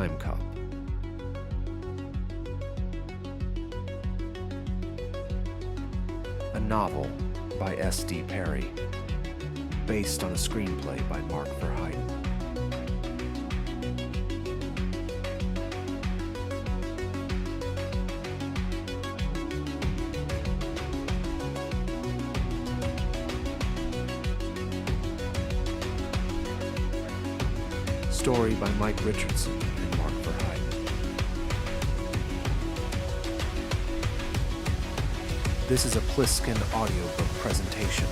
Timecop. A novel by S.D. Perry, based on a screenplay by Mark Verheiden. Story by Mike Richardson and Mark Verheiden. This is a Pliskin audiobook presentation.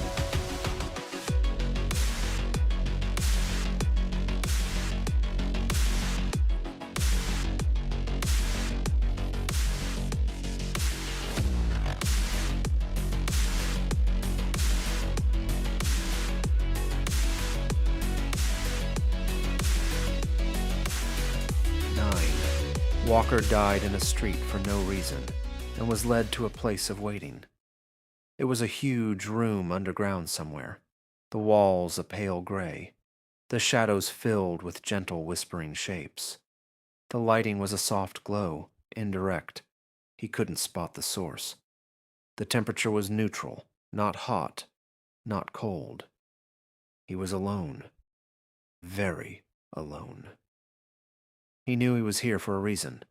Walker died in a street for no reason and was led to a place of waiting. It was a huge room underground somewhere, the walls a pale gray, the shadows filled with gentle whispering shapes. The lighting was a soft glow, indirect. He couldn't spot the source. The temperature was neutral, not hot, not cold. He was alone, very alone. He knew he was here for a reason,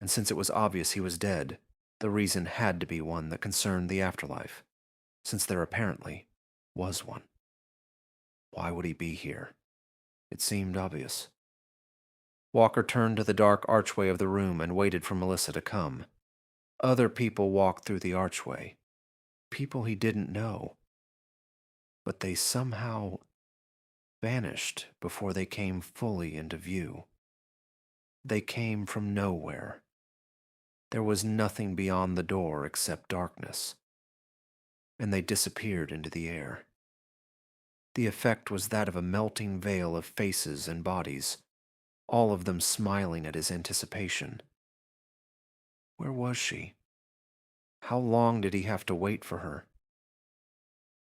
and since it was obvious he was dead, the reason had to be one that concerned the afterlife, since there apparently was one. Why would he be here? It seemed obvious. Walker turned to the dark archway of the room and waited for Melissa to come. Other people walked through the archway, people he didn't know, but they somehow vanished before they came fully into view. They came from nowhere. There was nothing beyond the door except darkness, and they disappeared into the air. The effect was that of a melting veil of faces and bodies, all of them smiling at his anticipation. Where was she? How long did he have to wait for her?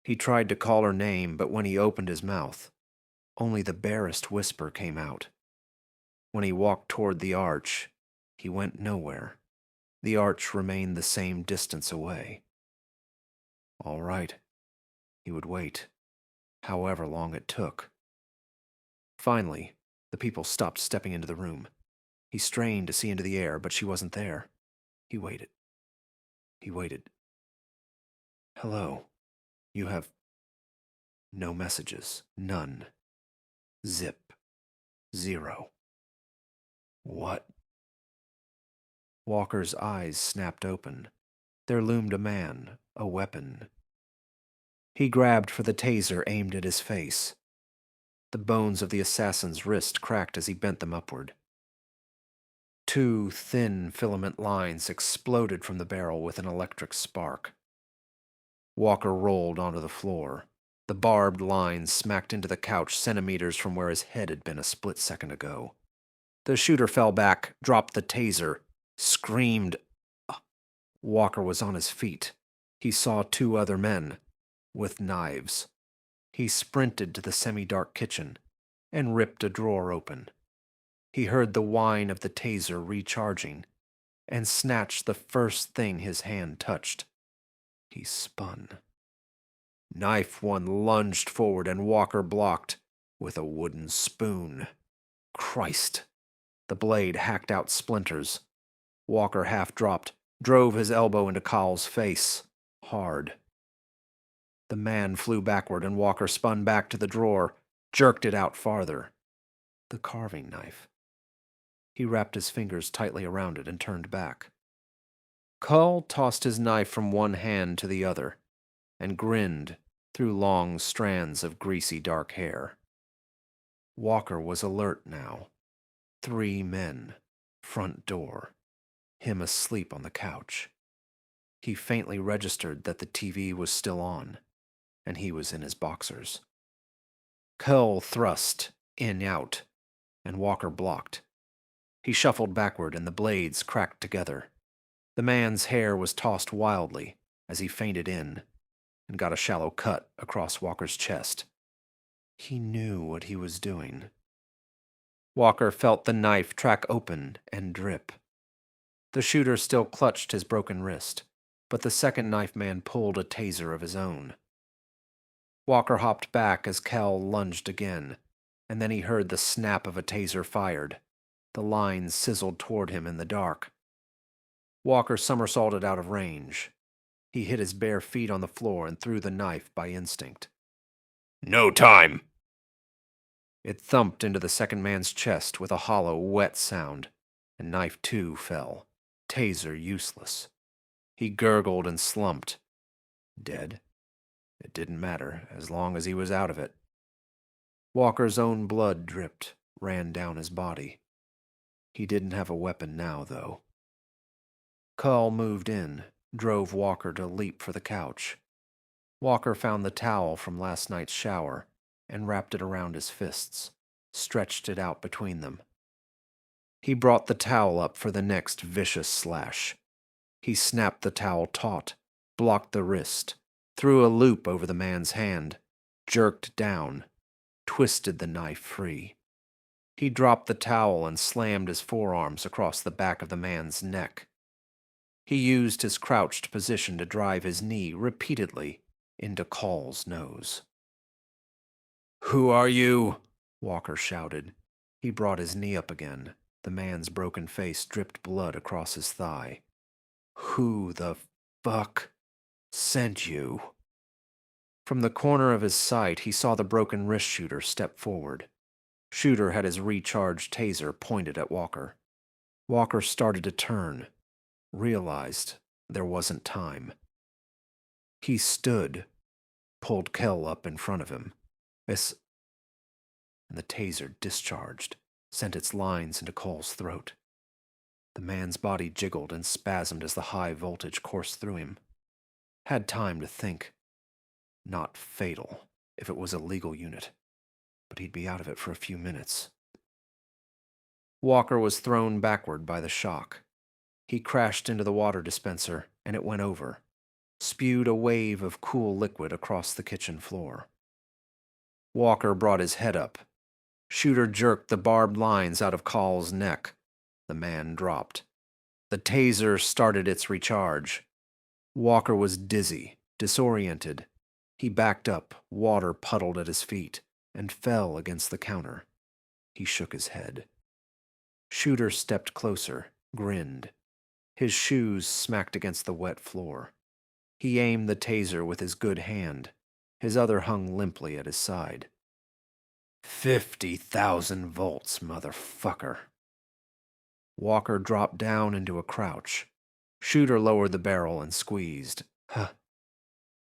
He tried to call her name, but when he opened his mouth, only the barest whisper came out. When he walked toward the arch, he went nowhere. The arch remained the same distance away. All right. He would wait, however long it took. Finally, the people stopped stepping into the room. He strained to see into the air, but she wasn't there. He waited. He waited. Hello. You have no messages. None. Zip. Zero. What? Walker's eyes snapped open. There loomed a man, a weapon. He grabbed for the taser aimed at his face. The bones of the assassin's wrist cracked as he bent them upward. Two thin filament lines exploded from the barrel with an electric spark. Walker rolled onto the floor. The barbed lines smacked into the couch centimeters from where his head had been a split second ago. The shooter fell back, dropped the taser, screamed. Walker was on his feet. He saw two other men, with knives. He sprinted to the semi-dark kitchen and ripped a drawer open. He heard the whine of the taser recharging and snatched the first thing his hand touched. He spun. Knife one lunged forward and Walker blocked with a wooden spoon. Christ! The blade hacked out splinters. Walker half dropped, drove his elbow into Kyle's face, hard. The man flew backward and Walker spun back to the drawer, jerked it out farther. The carving knife. He wrapped his fingers tightly around it and turned back. Cull tossed his knife from one hand to the other and grinned through long strands of greasy dark hair. Walker was alert now. 3 men, front door, him asleep on the couch. He faintly registered that the TV was still on, and he was in his boxers. Cull thrust, in-out, and Walker blocked. He shuffled backward, and the blades cracked together. The man's hair was tossed wildly as he feinted in, and got a shallow cut across Walker's chest. He knew what he was doing. Walker felt the knife track open and drip. The shooter still clutched his broken wrist, but the second knife man pulled a taser of his own. Walker hopped back as Kell lunged again, and then he heard the snap of a taser fired. The line sizzled toward him in the dark. Walker somersaulted out of range. He hit his bare feet on the floor and threw the knife by instinct. "No time!" It thumped into the second man's chest with a hollow, wet sound, and knife 2 fell, taser useless. He gurgled and slumped. Dead? It didn't matter, as long as he was out of it. Walker's own blood dripped, ran down his body. He didn't have a weapon now, though. Cull moved in, drove Walker to leap for the couch. Walker found the towel from last night's shower and wrapped it around his fists, stretched it out between them. He brought the towel up for the next vicious slash. He snapped the towel taut, blocked the wrist, threw a loop over the man's hand, jerked down, twisted the knife free. He dropped the towel and slammed his forearms across the back of the man's neck. He used his crouched position to drive his knee repeatedly into Cull's nose. "Who are you?" Walker shouted. He brought his knee up again. The man's broken face dripped blood across his thigh. "Who the fuck sent you?" From the corner of his sight, he saw the broken wrist shooter step forward. Shooter had his recharged taser pointed at Walker. Walker started to turn, realized there wasn't time. He stood, pulled Kell up in front of him. And the taser discharged, sent its lines into Cull's throat. The man's body jiggled and spasmed as the high voltage coursed through him. Had time to think. Not fatal, if it was a legal unit, but he'd be out of it for a few minutes. Walker was thrown backward by the shock. He crashed into the water dispenser, and it went over, spewed a wave of cool liquid across the kitchen floor. Walker brought his head up. Shooter jerked the barbed lines out of Cull's neck. The man dropped. The taser started its recharge. Walker was dizzy, disoriented. He backed up, water puddled at his feet, and fell against the counter. He shook his head. Shooter stepped closer, grinned. His shoes smacked against the wet floor. He aimed the taser with his good hand. His other hung limply at his side. 50,000 volts, motherfucker. Walker dropped down into a crouch. Shooter lowered the barrel and squeezed.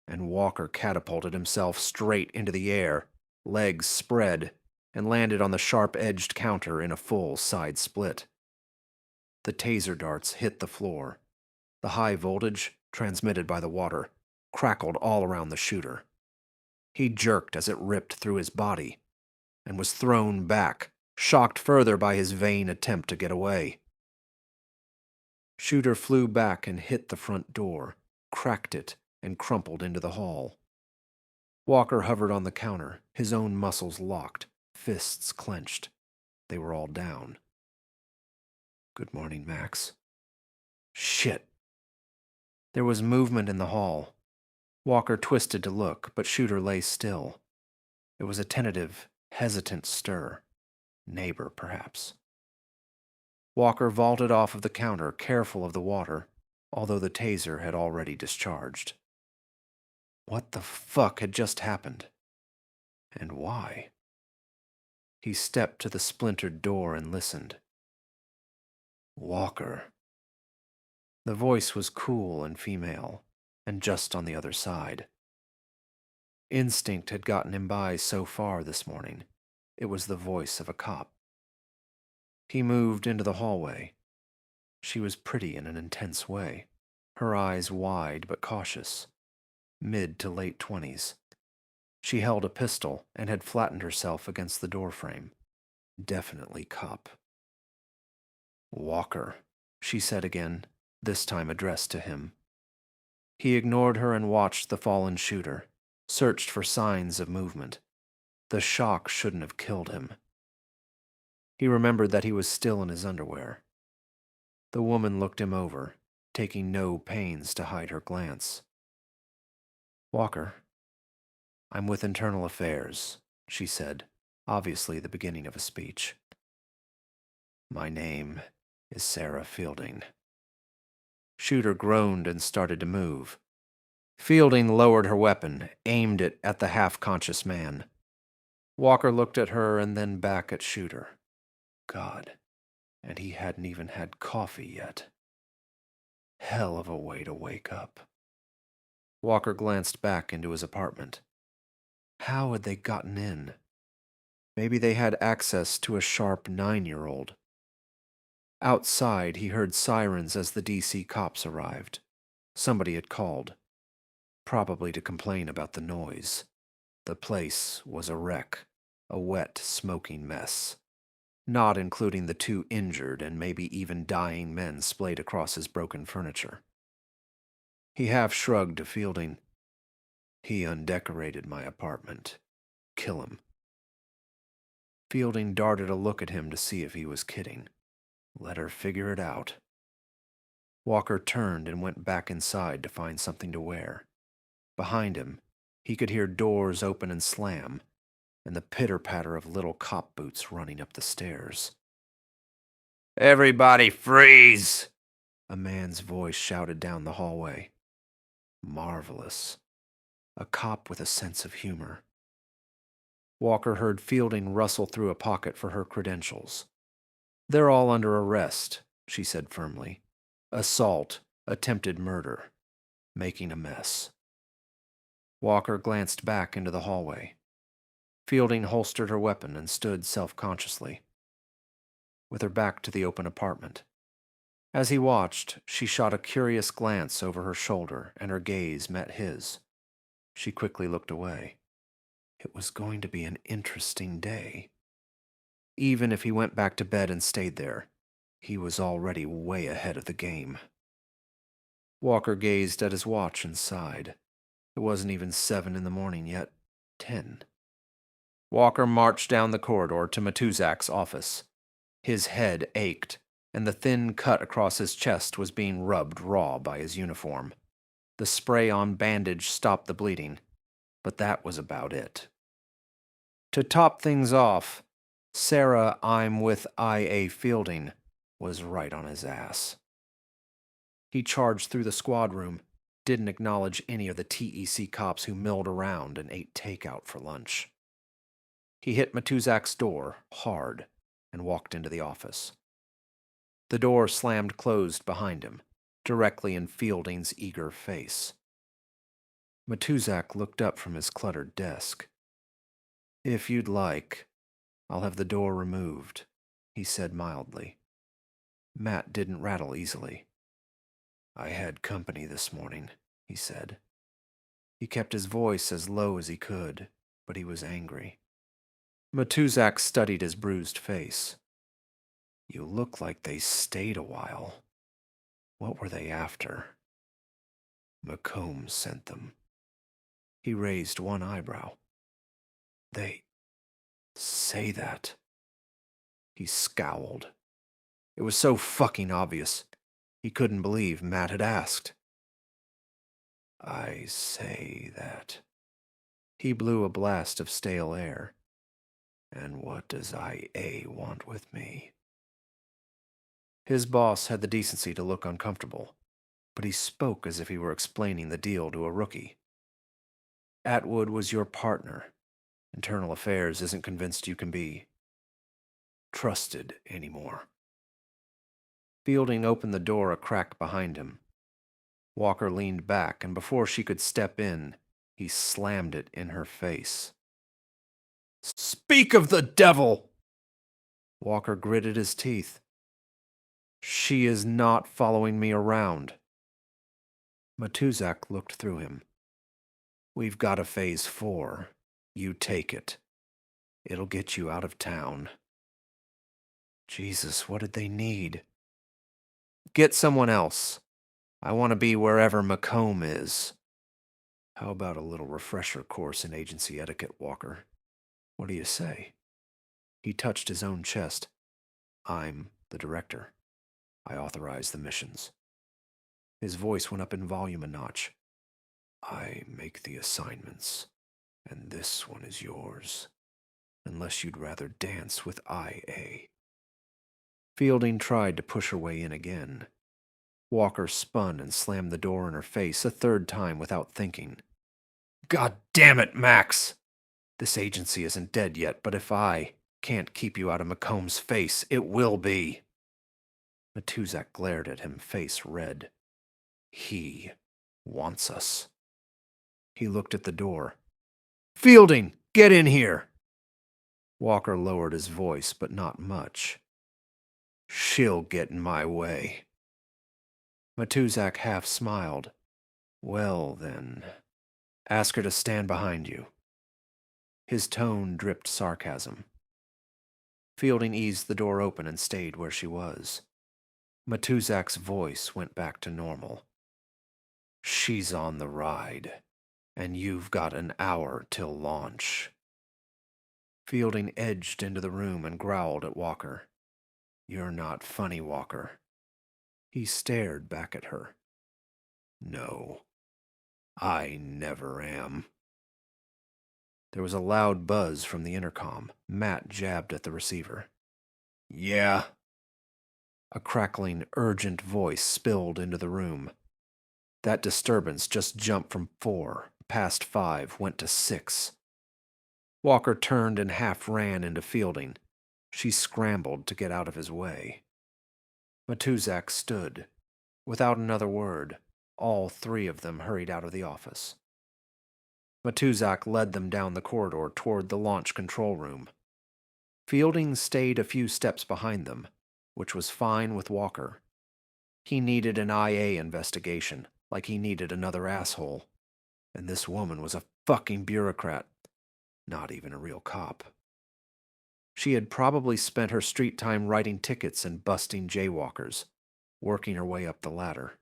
And Walker catapulted himself straight into the air, legs spread, and landed on the sharp-edged counter in a full side split. The taser darts hit the floor. The high voltage, transmitted by the water, crackled all around the shooter. He jerked as it ripped through his body, and was thrown back, shocked further by his vain attempt to get away. Shooter flew back and hit the front door, cracked it, and crumpled into the hall. Walker hovered on the counter, his own muscles locked, fists clenched. They were all down. "Good morning, Max." Shit. There was movement in the hall. Walker twisted to look, but Shooter lay still. It was a tentative, hesitant stir. Neighbor, perhaps. Walker vaulted off of the counter, careful of the water, although the taser had already discharged. What the fuck had just happened? And why? He stepped to the splintered door and listened. Walker. The voice was cool and female, and just on the other side. Instinct had gotten him by so far this morning. It was the voice of a cop. He moved into the hallway. She was pretty in an intense way, her eyes wide but cautious, mid to late 20s. She held a pistol and had flattened herself against the doorframe. Definitely cop. Walker, she said again, this time addressed to him. He ignored her and watched the fallen shooter, searched for signs of movement. The shock shouldn't have killed him. He remembered that he was still in his underwear. The woman looked him over, taking no pains to hide her glance. "Walker, I'm with Internal Affairs," she said, obviously the beginning of a speech. "My name is Sarah Fielding." Shooter groaned and started to move. Fielding lowered her weapon, aimed it at the half-conscious man. Walker looked at her and then back at Shooter. God, and he hadn't even had coffee yet. Hell of a way to wake up. Walker glanced back into his apartment. How had they gotten in? Maybe they had access to a sharp 9-year-old. Outside, he heard sirens as the DC cops arrived. Somebody had called, probably to complain about the noise. The place was a wreck, a wet, smoking mess, not including the 2 injured and maybe even dying men splayed across his broken furniture. He half shrugged to Fielding. "He undecorated my apartment. Kill him." Fielding darted a look at him to see if he was kidding. Let her figure it out. Walker turned and went back inside to find something to wear. Behind him, he could hear doors open and slam, and the pitter-patter of little cop boots running up the stairs. "Everybody freeze!" a man's voice shouted down the hallway. Marvelous. A cop with a sense of humor. Walker heard Fielding rustle through a pocket for her credentials. "They're all under arrest," she said firmly. "Assault, attempted murder, making a mess." Walker glanced back into the hallway. Fielding holstered her weapon and stood self-consciously, with her back to the open apartment. As he watched, she shot a curious glance over her shoulder, and her gaze met his. She quickly looked away. It was going to be an interesting day. Even if he went back to bed and stayed there, he was already way ahead of the game. Walker gazed at his watch and sighed. It wasn't even 7 in the morning yet. 10. Walker marched down the corridor to Matuzak's office. His head ached, and the thin cut across his chest was being rubbed raw by his uniform. The spray-on bandage stopped the bleeding, but that was about it. To top things off, Sarah I'm with I.A. Fielding was right on his ass. He charged through the squad room, didn't acknowledge any of the TEC cops who milled around and ate takeout for lunch. He hit Matuzak's door hard and walked into the office. The door slammed closed behind him, directly in Fielding's eager face. Matuzak looked up from his cluttered desk. "If you'd like, I'll have the door removed," he said mildly. Matt didn't rattle easily. "I had company this morning," he said. He kept his voice as low as he could, but he was angry. Matuzak studied his bruised face. "You look like they stayed a while. What were they after?" "McComb sent them." He raised one eyebrow. "They say that?" He scowled. It was so fucking obvious. He couldn't believe Matt had asked. "I say that." He blew a blast of stale air. "And what does IA want with me?" His boss had the decency to look uncomfortable, but he spoke as if he were explaining the deal to a rookie. "Atwood was your partner. Internal Affairs isn't convinced you can be trusted anymore." Fielding opened the door a crack behind him. Walker leaned back, and before she could step in, he slammed it in her face. "Speak of the devil!" Walker gritted his teeth. "She is not following me around." Matuzak looked through him. "We've got a Phase 4. You take it. It'll get you out of town." Jesus, what did they need? "Get someone else. I want to be wherever McComb is." "How about a little refresher course in agency etiquette, Walker? What do you say?" He touched his own chest. I'm the director. I authorize the missions. His voice went up in volume a notch. I make the assignments, and this one is yours, unless you'd rather dance with IA. Fielding tried to push her way in again. Walker spun and slammed the door in her face a third time without thinking. God damn it, Max! This agency isn't dead yet, but if I can't keep you out of McComb's face, it will be. Matuzak glared at him, face red. He wants us. He looked at the door. Fielding, get in here! Walker lowered his voice, but not much. She'll get in my way. Matuzak half smiled. Well, then, ask her to stand behind you. His tone dripped sarcasm. Fielding eased the door open and stayed where she was. Matuzak's voice went back to normal. She's on the ride, and you've got an hour till launch. Fielding edged into the room and growled at Walker. You're not funny, Walker. He stared back at her. No, I never am. There was a loud buzz from the intercom. Matt jabbed at the receiver. Yeah. A crackling, urgent voice spilled into the room. That disturbance just jumped from 4, past 5, went to 6. Walker turned and half ran into Fielding. She scrambled to get out of his way. Matuzak stood. Without another word, all 3 of them hurried out of the office. Matuzak led them down the corridor toward the launch control room. Fielding stayed a few steps behind them, which was fine with Walker. He needed an IA investigation, like he needed another asshole. And this woman was a fucking bureaucrat, not even a real cop. She had probably spent her street time writing tickets and busting jaywalkers, working her way up the ladder.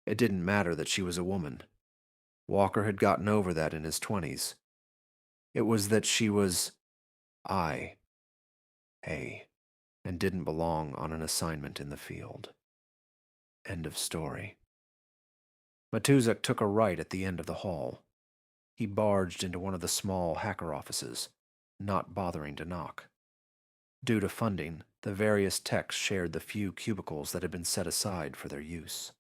It didn't matter that she was a woman. Walker had gotten over that in his 20s. It was that she was IA, and didn't belong on an assignment in the field. End of story. Matuzak took a right at the end of the hall. He barged into one of the small hacker offices, not bothering to knock. Due to funding, the various techs shared the few cubicles that had been set aside for their use.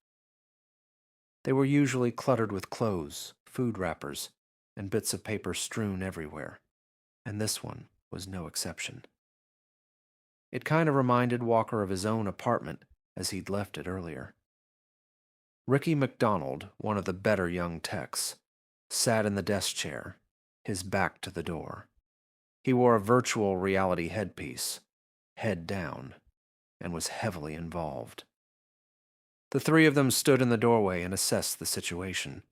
They were usually cluttered with clothes, food wrappers, and bits of paper strewn everywhere, and this one was no exception. It kind of reminded Walker of his own apartment as he'd left it earlier. Ricky McDonald, one of the better young techs, sat in the desk chair, his back to the door. He wore a virtual reality headpiece, head down, and was heavily involved. The 3 of them stood in the doorway and assessed the situation.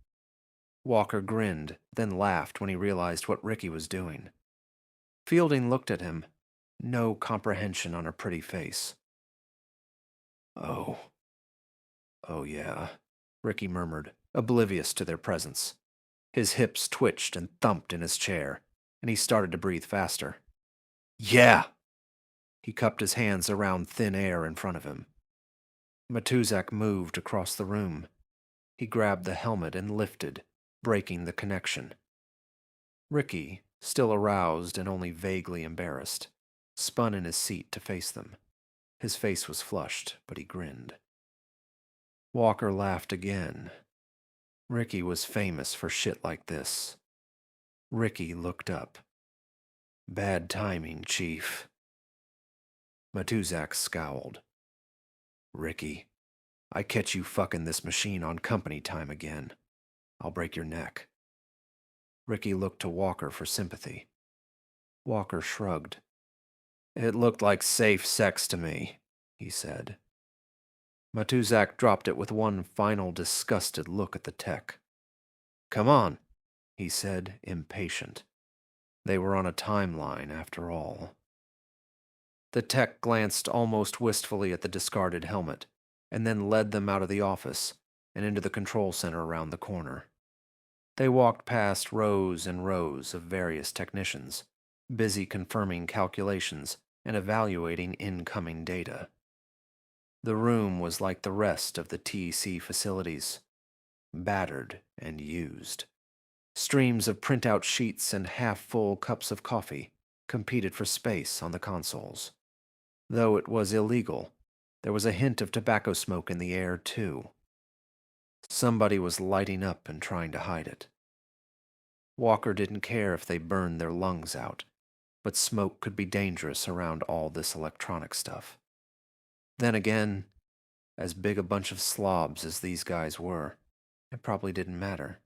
Walker grinned, then laughed when he realized what Ricky was doing. Fielding looked at him, no comprehension on her pretty face. Oh yeah, Ricky murmured, oblivious to their presence. His hips twitched and thumped in his chair, and he started to breathe faster. Yeah! He cupped his hands around thin air in front of him. Matuzak moved across the room. He grabbed the helmet and lifted, breaking the connection. Ricky, still aroused and only vaguely embarrassed, spun in his seat to face them. His face was flushed, but he grinned. Walker laughed again. Ricky was famous for shit like this. Ricky looked up. Bad timing, Chief. Matuzak scowled. Ricky, I catch you fucking this machine on company time again. I'll break your neck. Ricky looked to Walker for sympathy. Walker shrugged. It looked like safe sex to me, he said. Matuzak dropped it with one final disgusted look at the tech. Come on, he said, impatient. They were on a timeline, after all. The tech glanced almost wistfully at the discarded helmet, and then led them out of the office and into the control center around the corner. They walked past rows and rows of various technicians, busy confirming calculations and evaluating incoming data. The room was like the rest of the TEC facilities, battered and used. Streams of printout sheets and half-full cups of coffee competed for space on the consoles. Though it was illegal, there was a hint of tobacco smoke in the air, too. Somebody was lighting up and trying to hide it. Walker didn't care if they burned their lungs out, but smoke could be dangerous around all this electronic stuff. Then again, as big a bunch of slobs as these guys were, it probably didn't matter.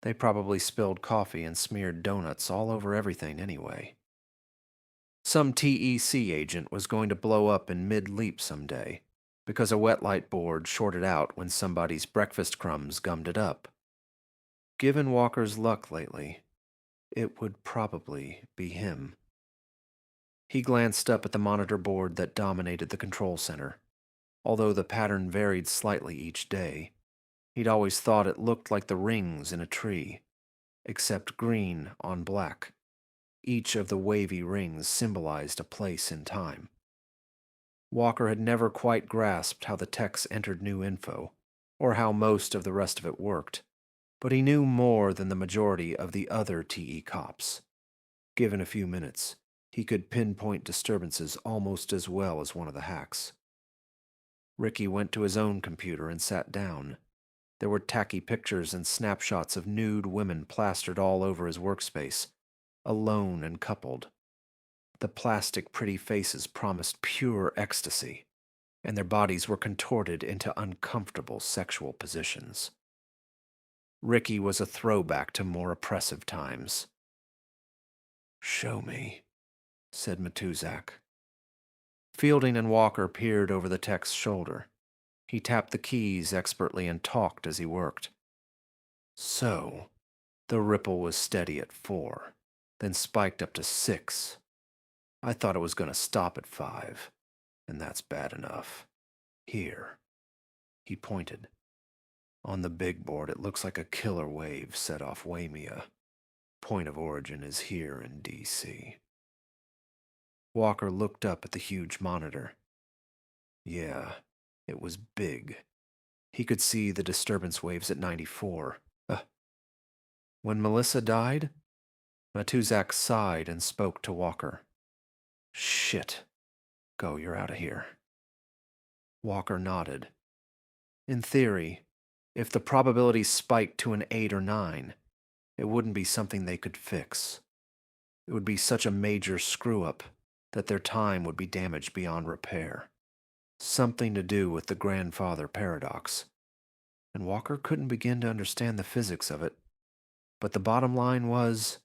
They probably spilled coffee and smeared donuts all over everything anyway. Some TEC agent was going to blow up in mid-leap someday, because a wet light board shorted out when somebody's breakfast crumbs gummed it up. Given Walker's luck lately, it would probably be him. He glanced up at the monitor board that dominated the control center. Although the pattern varied slightly each day, he'd always thought it looked like the rings in a tree, except green on black. Each of the wavy rings symbolized a place in time. Walker had never quite grasped how the text entered new info, or how most of the rest of it worked, but he knew more than the majority of the other TE cops. Given a few minutes, he could pinpoint disturbances almost as well as one of the hacks. Ricky went to his own computer and sat down. There were tacky pictures and snapshots of nude women plastered all over his workspace, alone and coupled. The plastic pretty faces promised pure ecstasy, and their bodies were contorted into uncomfortable sexual positions. Ricky was a throwback to more oppressive times. "Show me," said Matuzak. Fielding and Walker peered over the tech's shoulder. He tapped the keys expertly and talked as he worked. So, the ripple was steady at 4, then spiked up to 6. I thought it was going to stop at 5, and that's bad enough. Here. He pointed. On the big board, it looks like a killer wave set off Waimea. Point of origin is here in D.C. Walker looked up at the huge monitor. Yeah, it was big. He could see the disturbance waves at 94. When Melissa died? Matuzak sighed and spoke to Walker. Shit. Go, you're out of here. Walker nodded. In theory, if the probability spiked to an 8 or 9, it wouldn't be something they could fix. It would be such a major screw-up that their time would be damaged beyond repair. Something to do with the grandfather paradox. And Walker couldn't begin to understand the physics of it. But the bottom line was,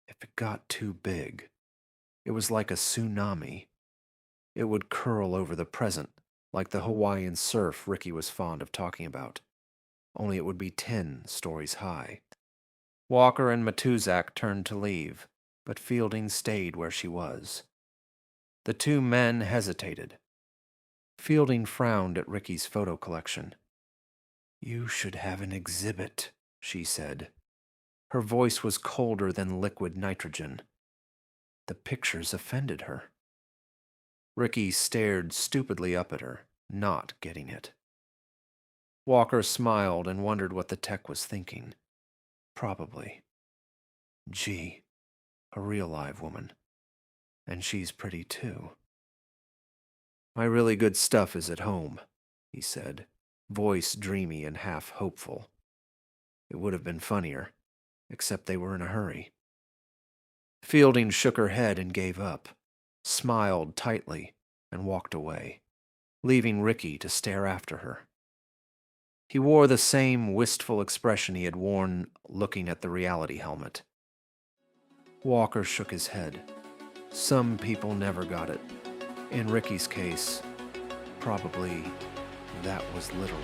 if it got too big, it was like a tsunami. It would curl over the present, like the Hawaiian surf Ricky was fond of talking about. Only it would be 10 stories high. Walker and Matuzak turned to leave, but Fielding stayed where she was. The two men hesitated. Fielding frowned at Ricky's photo collection. You should have an exhibit, she said. Her voice was colder than liquid nitrogen. The pictures offended her. Ricky stared stupidly up at her, not getting it. Walker smiled and wondered what the tech was thinking. Probably. Gee, a real live woman. And she's pretty too. My really good stuff is at home, he said, voice dreamy and half hopeful. It would have been funnier, except they were in a hurry. Fielding shook her head and gave up, smiled tightly, and walked away, leaving Ricky to stare after her. He wore the same wistful expression he had worn looking at the reality helmet. Walker shook his head. Some people never got it. In Ricky's case, probably that was literal.